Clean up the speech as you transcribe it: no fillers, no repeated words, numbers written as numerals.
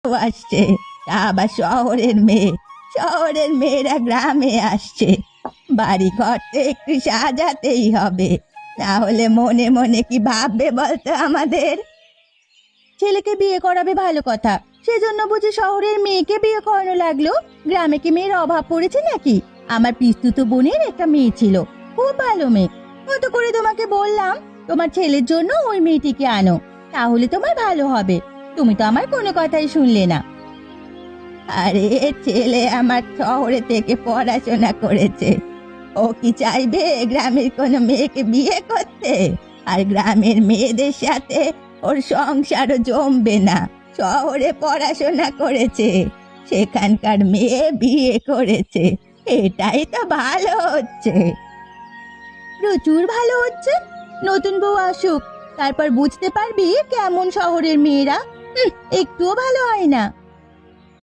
আসছে, তা আবার শহরের মেয়ে। শহরের মেয়েরা গ্রামে আসছে, বাড়ি ঘর তো একটু সাজাতেই হবে, না হলে মনে মনে কি ভাববে বলতো আমাদের। ছেলেকে বিয়ে করাবে ভালো কথা, সেজন্য বুঝি শহরের মেয়েকে বিয়ে করানো লাগলো? গ্রামে কি মেয়ের অভাব পড়েছে নাকি? আমার পিস্তুত বোনের একটা মেয়ে ছিল, খুব ভালো মেয়ে। কত করে তোমাকে বললাম তোমার ছেলের জন্য ওই মেয়েটিকে আনো, তাহলে তোমার ভালো হবে। তুমি তো আমার কোনো কথাই শুনলে না। আরে, ছেলে আমার শহরে থেকে পড়াশোনা করেছে, ও কি চাইবে গ্রামের কোনো মেয়েকে বিয়ে করতে? আর গ্রামের মেয়েদের সাথে ওর সংসারও জমবে না। শহরে পড়াশোনা করেছে, সেখানকার মেয়ে বিয়ে করেছে, এটাই তো ভালো হচ্ছে। প্রচুর ভালো হচ্ছে। নতুন বউ আসুক, তারপর বুঝতে পারবি কেমন শহরের মেয়েরা। একটুও ভালো হয় না।